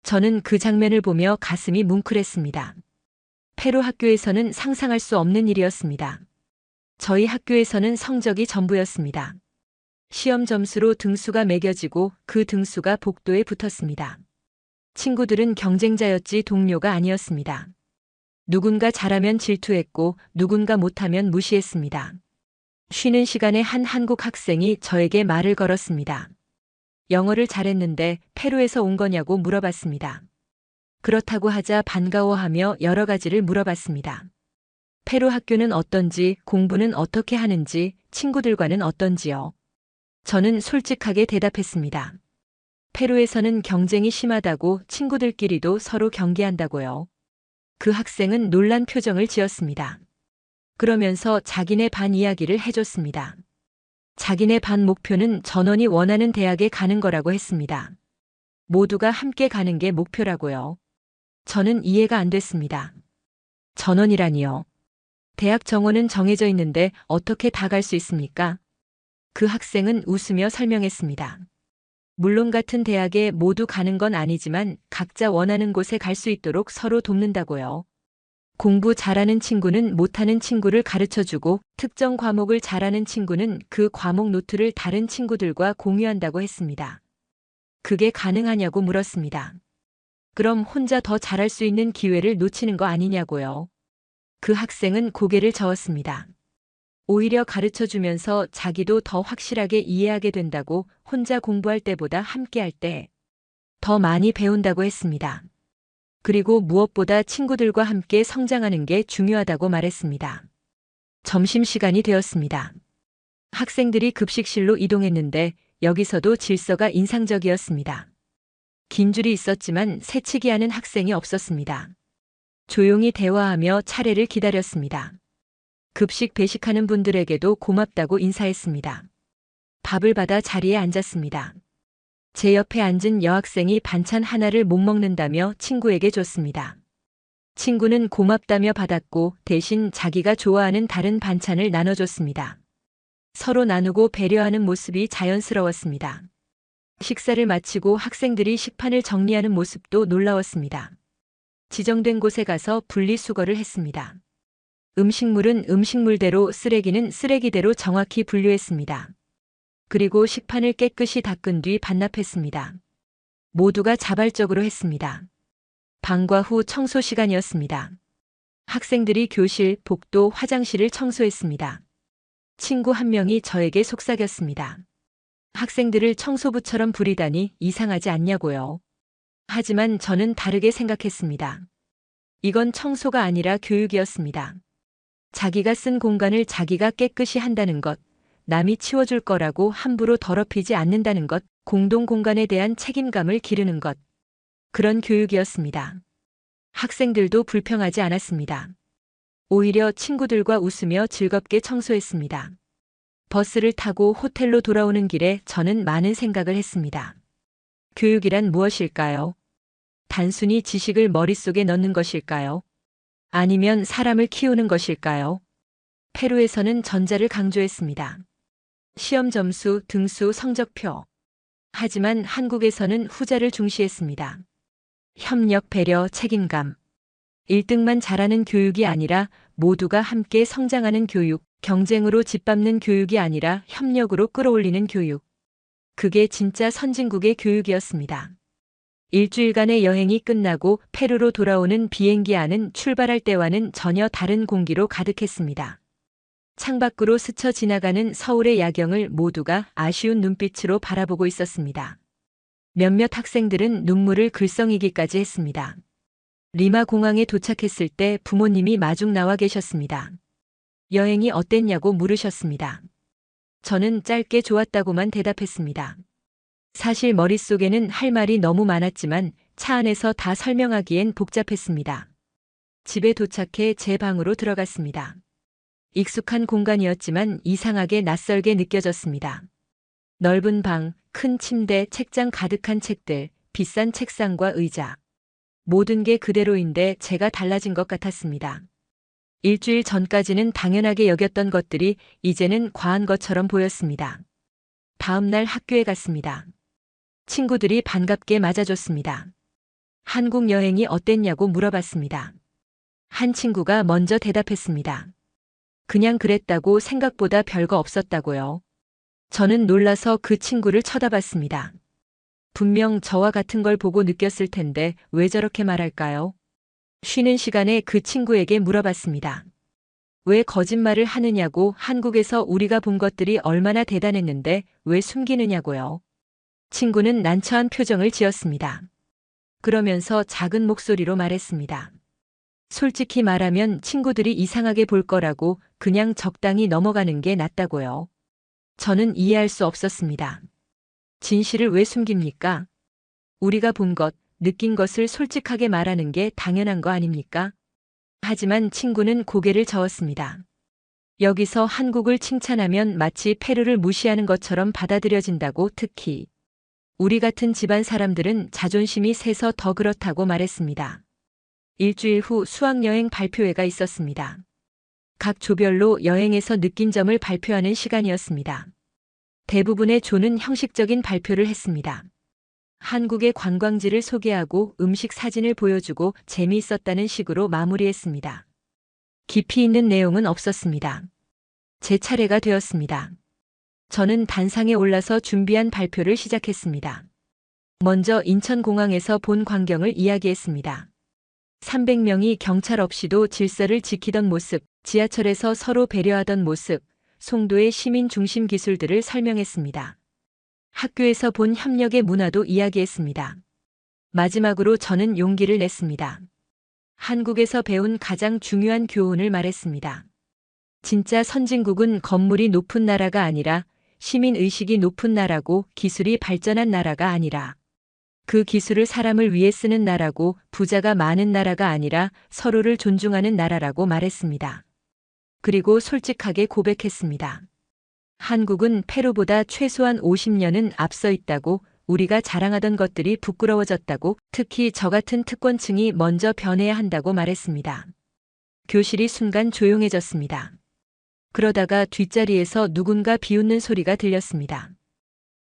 저는 그 장면을 보며 가슴이 뭉클했습니다. 페루 학교에서는 상상할 수 없는 일이었습니다. 저희 학교에서는 성적이 전부였습니다. 시험 점수로 등수가 매겨지고 그 등수가 복도에 붙었습니다. 친구들은 경쟁자였지 동료가 아니었습니다. 누군가 잘하면 질투했고 누군가 못하면 무시했습니다. 쉬는 시간에 한 한국 학생이 저에게 말을 걸었습니다. 영어를 잘했는데 페루에서 온 거냐고 물어봤습니다. 그렇다고 하자 반가워하며 여러 가지를 물어봤습니다. 페루 학교는 어떤지, 공부는 어떻게 하는지, 친구들과는 어떤지요. 저는 솔직하게 대답했습니다. 페루에서는 경쟁이 심하다고 친구들끼리도 서로 경계한다고요. 그 학생은 놀란 표정을 지었습니다. 그러면서 자기네 반 이야기를 해줬습니다. 자기네 반 목표는 전원이 원하는 대학에 가는 거라고 했습니다. 모두가 함께 가는 게 목표라고요. 저는 이해가 안 됐습니다. 전원이라니요. 대학 정원은 정해져 있는데 어떻게 다 갈 수 있습니까? 그 학생은 웃으며 설명했습니다. 물론 같은 대학에 모두 가는 건 아니지만 각자 원하는 곳에 갈 수 있도록 서로 돕는다고요. 공부 잘하는 친구는 못하는 친구를 가르쳐주고 특정 과목을 잘하는 친구는 그 과목 노트를 다른 친구들과 공유한다고 했습니다. 그게 가능하냐고 물었습니다. 그럼 혼자 더 잘할 수 있는 기회를 놓치는 거 아니냐고요. 그 학생은 고개를 저었습니다. 오히려 가르쳐주면서 자기도 더 확실하게 이해하게 된다고 혼자 공부할 때보다 함께할 때 더 많이 배운다고 했습니다. 그리고 무엇보다 친구들과 함께 성장하는 게 중요하다고 말했습니다. 점심시간이 되었습니다. 학생들이 급식실로 이동했는데 여기서도 질서가 인상적이었습니다. 긴 줄이 있었지만 새치기 하는 학생이 없었습니다. 조용히 대화하며 차례를 기다렸습니다. 급식 배식하는 분들에게도 고맙다고 인사했습니다. 밥을 받아 자리에 앉았습니다. 제 옆에 앉은 여학생이 반찬 하나를 못 먹는다며 친구에게 줬습니다. 친구는 고맙다며 받았고 대신 자기가 좋아하는 다른 반찬을 나눠줬습니다. 서로 나누고 배려하는 모습이 자연스러웠습니다. 식사를 마치고 학생들이 식판을 정리하는 모습도 놀라웠습니다. 지정된 곳에 가서 분리수거를 했습니다. 음식물은 음식물대로, 쓰레기는 쓰레기대로 정확히 분류했습니다. 그리고 식판을 깨끗이 닦은 뒤 반납했습니다. 모두가 자발적으로 했습니다. 방과 후 청소 시간이었습니다. 학생들이 교실, 복도, 화장실을 청소했습니다. 친구 한 명이 저에게 속삭였습니다. 학생들을 청소부처럼 부리다니 이상하지 않냐고요. 하지만 저는 다르게 생각했습니다. 이건 청소가 아니라 교육이었습니다. 자기가 쓴 공간을 자기가 깨끗이 한다는 것, 남이 치워줄 거라고 함부로 더럽히지 않는다는 것, 공동 공간에 대한 책임감을 기르는 것. 그런 교육이었습니다. 학생들도 불평하지 않았습니다. 오히려 친구들과 웃으며 즐겁게 청소했습니다. 버스를 타고 호텔로 돌아오는 길에 저는 많은 생각을 했습니다. 교육이란 무엇일까요? 단순히 지식을 머릿속에 넣는 것일까요? 아니면 사람을 키우는 것일까요? 페루에서는 전자를 강조했습니다. 시험 점수, 등수, 성적표. 하지만 한국에서는 후자를 중시했습니다. 협력, 배려, 책임감. 1등만 잘하는 교육이 아니라 모두가 함께 성장하는 교육, 경쟁으로 짓밟는 교육이 아니라 협력으로 끌어올리는 교육. 그게 진짜 선진국의 교육이었습니다. 일주일간의 여행이 끝나고 페루로 돌아오는 비행기 안은 출발할 때와는 전혀 다른 공기로 가득했습니다. 창밖으로 스쳐 지나가는 서울의 야경을 모두가 아쉬운 눈빛으로 바라보고 있었습니다. 몇몇 학생들은 눈물을 글썽이기까지 했습니다. 리마 공항에 도착했을 때 부모님이 마중 나와 계셨습니다. 여행이 어땠냐고 물으셨습니다. 저는 짧게 좋았다고만 대답했습니다. 사실 머릿속에는 할 말이 너무 많았지만 차 안에서 다 설명하기엔 복잡했습니다. 집에 도착해 제 방으로 들어갔습니다. 익숙한 공간이었지만 이상하게 낯설게 느껴졌습니다. 넓은 방, 큰 침대, 책장 가득한 책들, 비싼 책상과 의자. 모든 게 그대로인데 제가 달라진 것 같았습니다. 일주일 전까지는 당연하게 여겼던 것들이 이제는 과한 것처럼 보였습니다. 다음 날 학교에 갔습니다. 친구들이 반갑게 맞아줬습니다. 한국 여행이 어땠냐고 물어봤습니다. 한 친구가 먼저 대답했습니다. 그냥 그랬다고 생각보다 별거 없었다고요. 저는 놀라서 그 친구를 쳐다봤습니다. 분명 저와 같은 걸 보고 느꼈을 텐데 왜 저렇게 말할까요? 쉬는 시간에 그 친구에게 물어봤습니다. 왜 거짓말을 하느냐고, 한국에서 우리가 본 것들이 얼마나 대단했는데 왜 숨기느냐고요. 친구는 난처한 표정을 지었습니다. 그러면서 작은 목소리로 말했습니다. 솔직히 말하면 친구들이 이상하게 볼 거라고 그냥 적당히 넘어가는 게 낫다고요. 저는 이해할 수 없었습니다. 진실을 왜 숨깁니까? 우리가 본 것, 느낀 것을 솔직하게 말하는 게 당연한 거 아닙니까? 하지만 친구는 고개를 저었습니다. 여기서 한국을 칭찬하면 마치 페루를 무시하는 것처럼 받아들여진다고, 특히 우리 같은 집안 사람들은 자존심이 세서 더 그렇다고 말했습니다. 일주일 후 수학여행 발표회가 있었습니다. 각 조별로 여행에서 느낀 점을 발표하는 시간이었습니다. 대부분의 조는 형식적인 발표를 했습니다. 한국의 관광지를 소개하고 음식 사진을 보여주고 재미있었다는 식으로 마무리했습니다. 깊이 있는 내용은 없었습니다. 제 차례가 되었습니다. 저는 단상에 올라서 준비한 발표를 시작했습니다. 먼저 인천공항에서 본 광경을 이야기했습니다. 300명이 경찰 없이도 질서를 지키던 모습, 지하철에서 서로 배려하던 모습, 송도의 시민 중심 기술들을 설명했습니다. 학교에서 본 협력의 문화도 이야기했습니다. 마지막으로 저는 용기를 냈습니다. 한국에서 배운 가장 중요한 교훈을 말했습니다. 진짜 선진국은 건물이 높은 나라가 아니라 시민의식이 높은 나라고, 기술이 발전한 나라가 아니라 그 기술을 사람을 위해 쓰는 나라고, 부자가 많은 나라가 아니라 서로를 존중하는 나라라고 말했습니다. 그리고 솔직하게 고백했습니다. 한국은 페루보다 최소한 50년은 앞서 있다고, 우리가 자랑하던 것들이 부끄러워졌다고, 특히 저 같은 특권층이 먼저 변해야 한다고 말했습니다. 교실이 순간 조용해졌습니다. 그러다가 뒷자리에서 누군가 비웃는 소리가 들렸습니다.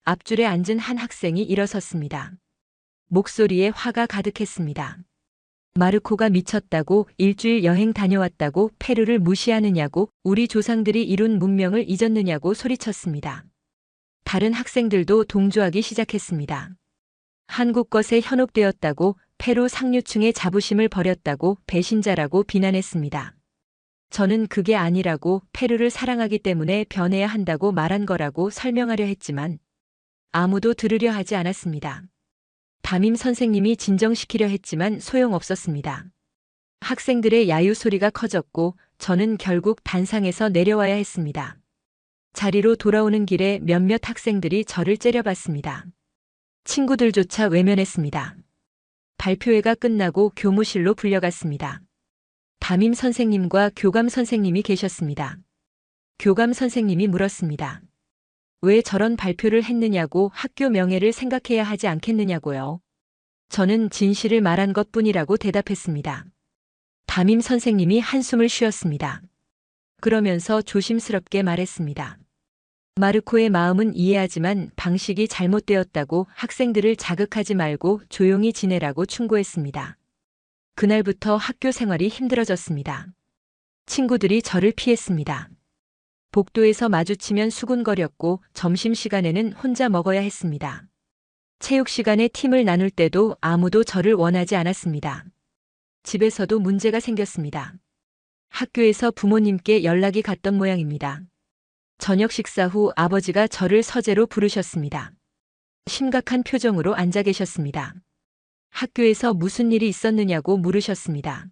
앞줄에 앉은 한 학생이 일어섰습니다. 목소리에 화가 가득했습니다. 마르코가 미쳤다고, 일주일 여행 다녀왔다고, 페루를 무시하느냐고, 우리 조상들이 이룬 문명을 잊었느냐고 소리쳤습니다. 다른 학생들도 동조하기 시작했습니다. 한국 것에 현혹되었다고, 페루 상류층의 자부심을 버렸다고, 배신자라고 비난했습니다. 저는 그게 아니라고, 페루를 사랑하기 때문에 변해야 한다고 말한 거라고 설명하려 했지만 아무도 들으려 하지 않았습니다. 담임 선생님이 진정시키려 했지만 소용없었습니다. 학생들의 야유 소리가 커졌고 저는 결국 단상에서 내려와야 했습니다. 자리로 돌아오는 길에 몇몇 학생들이 저를 째려봤습니다. 친구들조차 외면했습니다. 발표회가 끝나고 교무실로 불려갔습니다. 담임 선생님과 교감 선생님이 계셨습니다. 교감 선생님이 물었습니다. 왜 저런 발표를 했느냐고, 학교 명예를 생각해야 하지 않겠느냐고요. 저는 진실을 말한 것뿐이라고 대답했습니다. 담임 선생님이 한숨을 쉬었습니다. 그러면서 조심스럽게 말했습니다. 마르코의 마음은 이해하지만 방식이 잘못되었다고, 학생들을 자극하지 말고 조용히 지내라고 충고했습니다. 그날부터 학교 생활이 힘들어졌습니다. 친구들이 저를 피했습니다. 복도에서 마주치면 수군거렸고 점심시간에는 혼자 먹어야 했습니다. 체육 시간에 팀을 나눌 때도 아무도 저를 원하지 않았습니다. 집에서도 문제가 생겼습니다. 학교에서 부모님께 연락이 갔던 모양입니다. 저녁 식사 후 아버지가 저를 서재로 부르셨습니다. 심각한 표정으로 앉아 계셨습니다. 학교에서 무슨 일이 있었느냐고 물으셨습니다.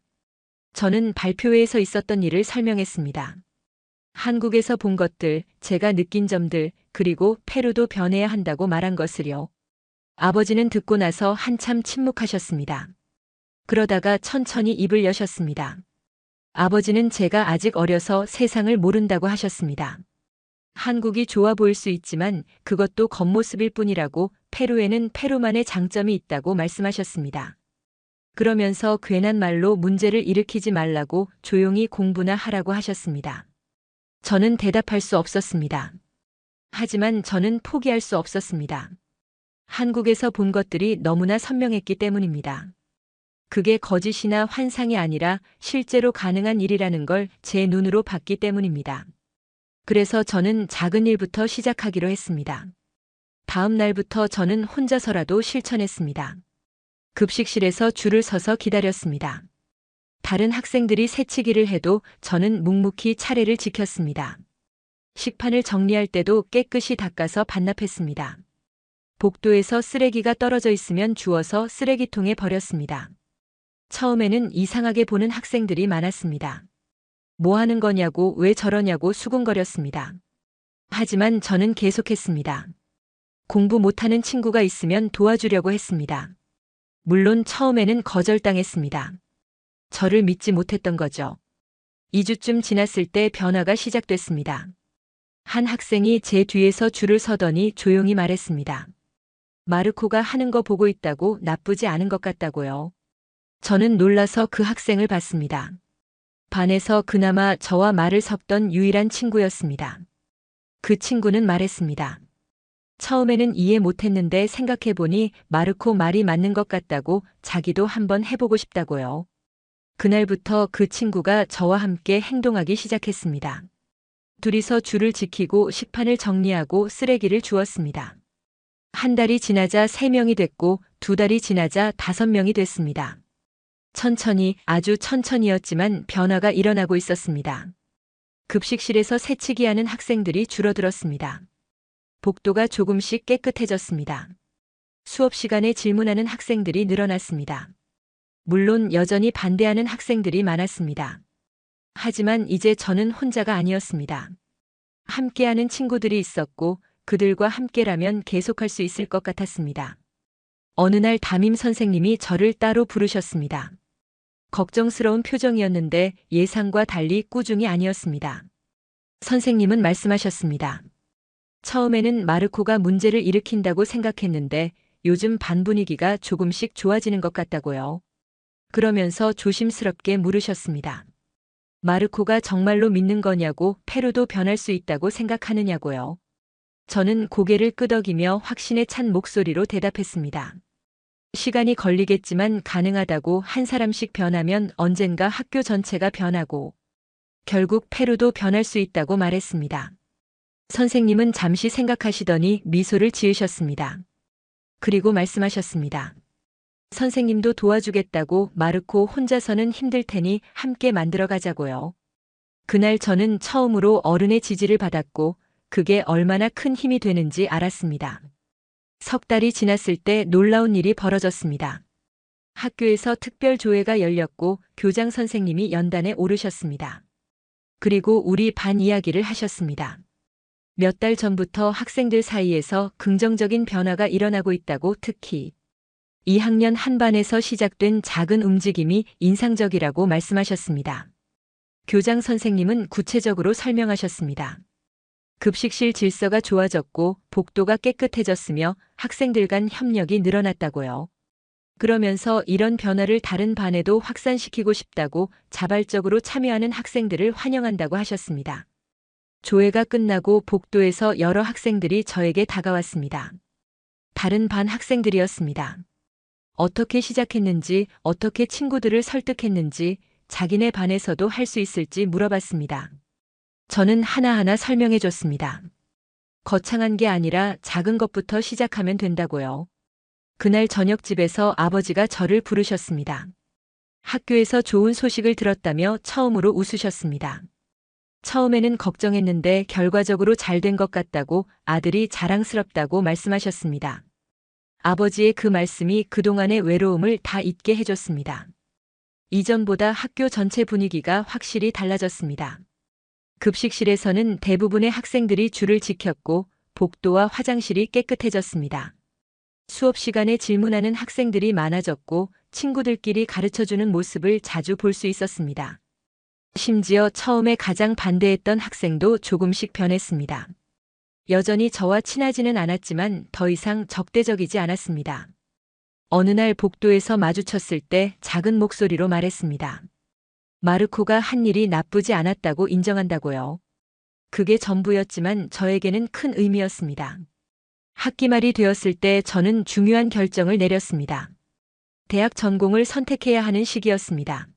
저는 발표회에서 있었던 일을 설명했습니다. 한국에서 본 것들, 제가 느낀 점들, 그리고 페루도 변해야 한다고 말한 것을요. 아버지는 듣고 나서 한참 침묵하셨습니다. 그러다가 천천히 입을 여셨습니다. 아버지는 제가 아직 어려서 세상을 모른다고 하셨습니다. 한국이 좋아 보일 수 있지만 그것도 겉모습일 뿐이라고 페루에는 페루만의 장점이 있다고 말씀하셨습니다. 그러면서 괜한 말로 문제를 일으키지 말라고 조용히 공부나 하라고 하셨습니다. 저는 대답할 수 없었습니다. 하지만 저는 포기할 수 없었습니다. 한국에서 본 것들이 너무나 선명했기 때문입니다. 그게 거짓이나 환상이 아니라 실제로 가능한 일이라는 걸 제 눈으로 봤기 때문입니다. 그래서 저는 작은 일부터 시작하기로 했습니다. 다음 날부터 저는 혼자서라도 실천했습니다. 급식실에서 줄을 서서 기다렸습니다. 다른 학생들이 새치기를 해도 저는 묵묵히 차례를 지켰습니다. 식판을 정리할 때도 깨끗이 닦아서 반납했습니다. 복도에서 쓰레기가 떨어져 있으면 주워서 쓰레기통에 버렸습니다. 처음에는 이상하게 보는 학생들이 많았습니다. 뭐 하는 거냐고 왜 저러냐고 수군거렸습니다. 하지만 저는 계속했습니다. 공부 못하는 친구가 있으면 도와주려고 했습니다. 물론 처음에는 거절당했습니다. 저를 믿지 못했던 거죠. 2주쯤 지났을 때 변화가 시작됐습니다. 한 학생이 제 뒤에서 줄을 서더니 조용히 말했습니다. 마르코가 하는 거 보고 있다고 나쁘지 않은 것 같다고요. 저는 놀라서 그 학생을 봤습니다. 반에서 그나마 저와 말을 섞던 유일한 친구였습니다. 그 친구는 말했습니다. 처음에는 이해 못했는데 생각해보니 마르코 말이 맞는 것 같다고 자기도 한번 해보고 싶다고요. 그날부터 그 친구가 저와 함께 행동하기 시작했습니다. 둘이서 줄을 지키고 식판을 정리하고 쓰레기를 주웠습니다. 한 달이 지나자 3명이 됐고 2달이 지나자 5명이 됐습니다. 천천히, 아주 천천히였지만 변화가 일어나고 있었습니다. 급식실에서 새치기 하는 학생들이 줄어들었습니다. 복도가 조금씩 깨끗해졌습니다. 수업 시간에 질문하는 학생들이 늘어났습니다. 물론 여전히 반대하는 학생들이 많았습니다. 하지만 이제 저는 혼자가 아니었습니다. 함께하는 친구들이 있었고 그들과 함께라면 계속할 수 있을 것 같았습니다. 어느 날 담임 선생님이 저를 따로 부르셨습니다. 걱정스러운 표정이었는데 예상과 달리 꾸중이 아니었습니다. 선생님은 말씀하셨습니다. 처음에는 마르코가 문제를 일으킨다고 생각했는데 요즘 반 분위기가 조금씩 좋아지는 것 같다고요. 그러면서 조심스럽게 물으셨습니다. 마르코가 정말로 믿는 거냐고 페루도 변할 수 있다고 생각하느냐고요. 저는 고개를 끄덕이며 확신에 찬 목소리로 대답했습니다. 시간이 걸리겠지만 가능하다고 한 사람씩 변하면 언젠가 학교 전체가 변하고 결국 페루도 변할 수 있다고 말했습니다. 선생님은 잠시 생각하시더니 미소를 지으셨습니다. 그리고 말씀하셨습니다. 선생님도 도와주겠다고 마르코 혼자서는 힘들 테니 함께 만들어 가자고요. 그날 저는 처음으로 어른의 지지를 받았고 그게 얼마나 큰 힘이 되는지 알았습니다. 석 달이 지났을 때 놀라운 일이 벌어졌습니다. 학교에서 특별 조회가 열렸고 교장 선생님이 연단에 오르셨습니다. 그리고 우리 반 이야기를 하셨습니다. 몇 달 전부터 학생들 사이에서 긍정적인 변화가 일어나고 있다고 특히 2학년 한 반에서 시작된 작은 움직임이 인상적이라고 말씀하셨습니다. 교장 선생님은 구체적으로 설명하셨습니다. 급식실 질서가 좋아졌고 복도가 깨끗해졌으며 학생들 간 협력이 늘어났다고요. 그러면서 이런 변화를 다른 반에도 확산시키고 싶다고 자발적으로 참여하는 학생들을 환영한다고 하셨습니다. 조회가 끝나고 복도에서 여러 학생들이 저에게 다가왔습니다. 다른 반 학생들이었습니다. 어떻게 시작했는지, 어떻게 친구들을 설득했는지, 자기네 반에서도 할 수 있을지 물어봤습니다. 저는 하나하나 설명해 줬습니다. 거창한 게 아니라 작은 것부터 시작하면 된다고요. 그날 저녁 집에서 아버지가 저를 부르셨습니다. 학교에서 좋은 소식을 들었다며 처음으로 웃으셨습니다. 처음에는 걱정했는데 결과적으로 잘 된 것 같다고 아들이 자랑스럽다고 말씀하셨습니다. 아버지의 그 말씀이 그동안의 외로움을 다 잊게 해줬습니다. 이전보다 학교 전체 분위기가 확실히 달라졌습니다. 급식실에서는 대부분의 학생들이 줄을 지켰고 복도와 화장실이 깨끗해졌습니다. 수업 시간에 질문하는 학생들이 많아졌고 친구들끼리 가르쳐주는 모습을 자주 볼 수 있었습니다. 심지어 처음에 가장 반대했던 학생도 조금씩 변했습니다. 여전히 저와 친하지는 않았지만 더 이상 적대적이지 않았습니다. 어느 날 복도에서 마주쳤을 때 작은 목소리로 말했습니다. 마르코가 한 일이 나쁘지 않았다고 인정한다고요. 그게 전부였지만 저에게는 큰 의미였습니다. 학기 말이 되었을 때 저는 중요한 결정을 내렸습니다. 대학 전공을 선택해야 하는 시기였습니다.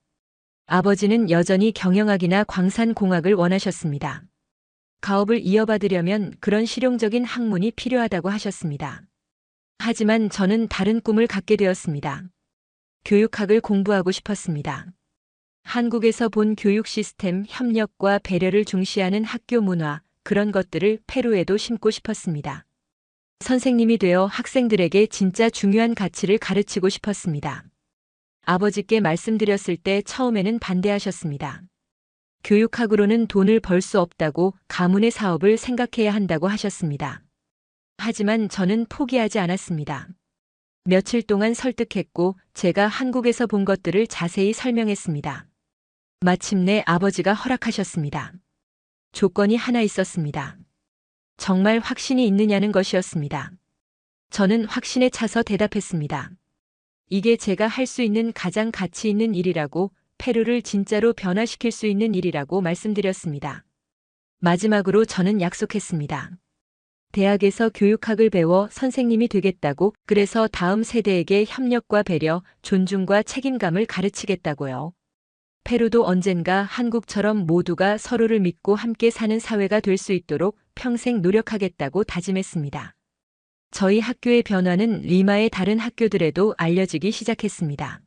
아버지는 여전히 경영학이나 광산공학을 원하셨습니다. 가업을 이어받으려면 그런 실용적인 학문이 필요하다고 하셨습니다. 하지만 저는 다른 꿈을 갖게 되었습니다. 교육학을 공부하고 싶었습니다. 한국에서 본 교육 시스템, 협력과 배려를 중시하는 학교 문화, 그런 것들을 페루에도 심고 싶었습니다. 선생님이 되어 학생들에게 진짜 중요한 가치를 가르치고 싶었습니다. 아버지께 말씀드렸을 때 처음에는 반대하셨습니다. 교육학으로는 돈을 벌 수 없다고 가문의 사업을 생각해야 한다고 하셨습니다. 하지만 저는 포기하지 않았습니다. 며칠 동안 설득했고 제가 한국에서 본 것들을 자세히 설명했습니다. 마침내 아버지가 허락하셨습니다. 조건이 하나 있었습니다. 정말 확신이 있느냐는 것이었습니다. 저는 확신에 차서 대답했습니다. 이게 제가 할 수 있는 가장 가치 있는 일이라고, 페루를 진짜로 변화시킬 수 있는 일이라고 말씀드렸습니다. 마지막으로 저는 약속했습니다. 대학에서 교육학을 배워 선생님이 되겠다고, 그래서 다음 세대에게 협력과 배려, 존중과 책임감을 가르치겠다고요. 페루도 언젠가 한국처럼 모두가 서로를 믿고 함께 사는 사회가 될 수 있도록 평생 노력하겠다고 다짐했습니다. 저희 학교의 변화는 리마의 다른 학교들에도 알려지기 시작했습니다.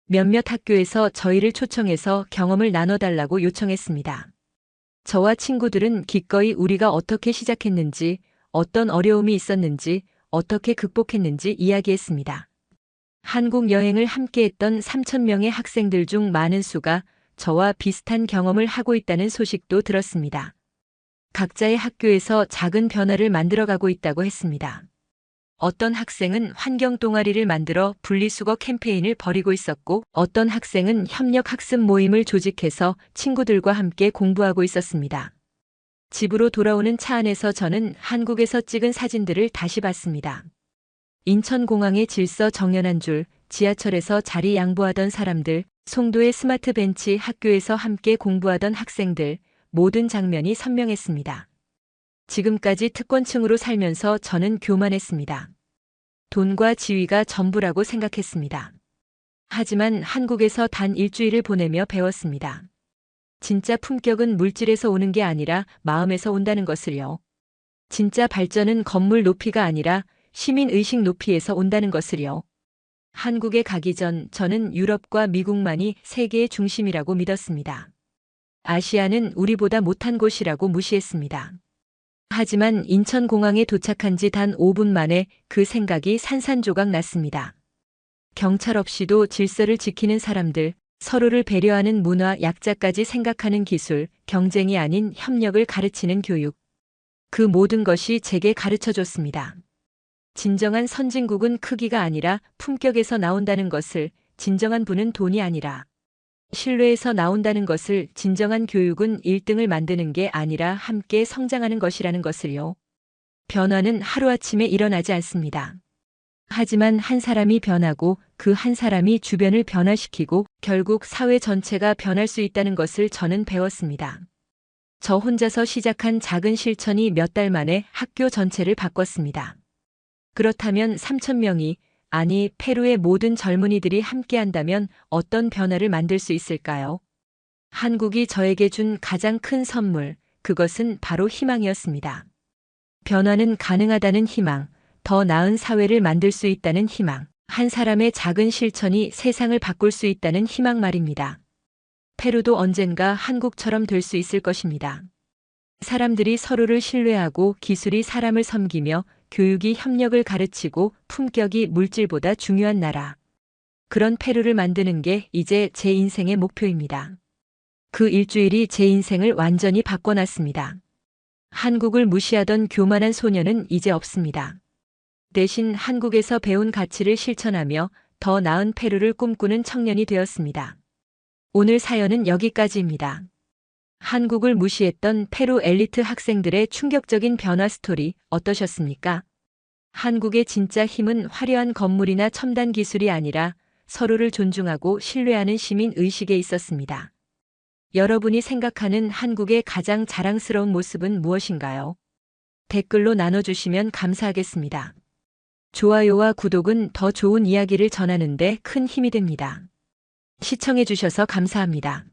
몇몇 학교에서 저희를 초청해서 경험을 나눠달라고 요청했습니다. 저와 친구들은 기꺼이 우리가 어떻게 시작했는지, 어떤 어려움이 있었는지, 어떻게 극복했는지 이야기했습니다. 한국 여행을 함께했던 3,000명의 학생들 중 많은 수가 저와 비슷한 경험을 하고 있다는 소식도 들었습니다. 각자의 학교에서 작은 변화를 만들어가고 있다고 했습니다. 어떤 학생은 환경 동아리를 만들어 분리수거 캠페인을 벌이고 있었고, 어떤 학생은 협력 학습 모임을 조직해서 친구들과 함께 공부하고 있었습니다. 집으로 돌아오는 차 안에서 저는 한국에서 찍은 사진들을 다시 봤습니다. 인천공항의 질서 정연한 줄, 지하철에서 자리 양보하던 사람들, 송도의 스마트 벤치 학교에서 함께 공부하던 학생들, 모든 장면이 선명했습니다. 지금까지 특권층으로 살면서 저는 교만했습니다. 돈과 지위가 전부라고 생각했습니다. 하지만 한국에서 단 일주일을 보내며 배웠습니다. 진짜 품격은 물질에서 오는 게 아니라 마음에서 온다는 것을요. 진짜 발전은 건물 높이가 아니라 시민의식 높이에서 온다는 것을요. 한국에 가기 전 저는 유럽과 미국만이 세계의 중심이라고 믿었습니다. 아시아는 우리보다 못한 곳이라고 무시했습니다. 하지만 인천공항에 도착한 지 단 5분 만에 그 생각이 산산조각 났습니다. 경찰 없이도 질서를 지키는 사람들, 서로를 배려하는 문화, 약자까지 생각하는 기술, 경쟁이 아닌 협력을 가르치는 교육. 그 모든 것이 제게 가르쳐줬습니다. 진정한 선진국은 크기가 아니라 품격에서 나온다는 것을, 진정한 부는 돈이 아니라 신뢰에서 나온다는 것을, 진정한 교육은 1등을 만드는 게 아니라 함께 성장하는 것이라는 것을요. 변화는 하루아침에 일어나지 않습니다. 하지만 한 사람이 변하고 그 한 사람이 주변을 변화시키고 결국 사회 전체가 변할 수 있다는 것을 저는 배웠습니다. 저 혼자서 시작한 작은 실천이 몇 달 만에 학교 전체를 바꿨습니다. 그렇다면 3,000명이, 아니 페루의 모든 젊은이들이 함께한다면 어떤 변화를 만들 수 있을까요? 한국이 저에게 준 가장 큰 선물, 그것은 바로 희망이었습니다. 변화는 가능하다는 희망, 더 나은 사회를 만들 수 있다는 희망, 한 사람의 작은 실천이 세상을 바꿀 수 있다는 희망 말입니다. 페루도 언젠가 한국처럼 될 수 있을 것입니다. 사람들이 서로를 신뢰하고 기술이 사람을 섬기며 교육이 협력을 가르치고 품격이 물질보다 중요한 나라. 그런 페루를 만드는 게 이제 제 인생의 목표입니다. 그 일주일이 제 인생을 완전히 바꿔놨습니다. 한국을 무시하던 교만한 소녀는 이제 없습니다. 대신 한국에서 배운 가치를 실천하며 더 나은 페루를 꿈꾸는 청년이 되었습니다. 오늘 사연은 여기까지입니다. 한국을 무시했던 페루 엘리트 학생들의 충격적인 변화 스토리 어떠셨습니까? 한국의 진짜 힘은 화려한 건물이나 첨단 기술이 아니라 서로를 존중하고 신뢰하는 시민 의식에 있었습니다. 여러분이 생각하는 한국의 가장 자랑스러운 모습은 무엇인가요? 댓글로 나눠주시면 감사하겠습니다. 좋아요와 구독은 더 좋은 이야기를 전하는 데 큰 힘이 됩니다. 시청해주셔서 감사합니다.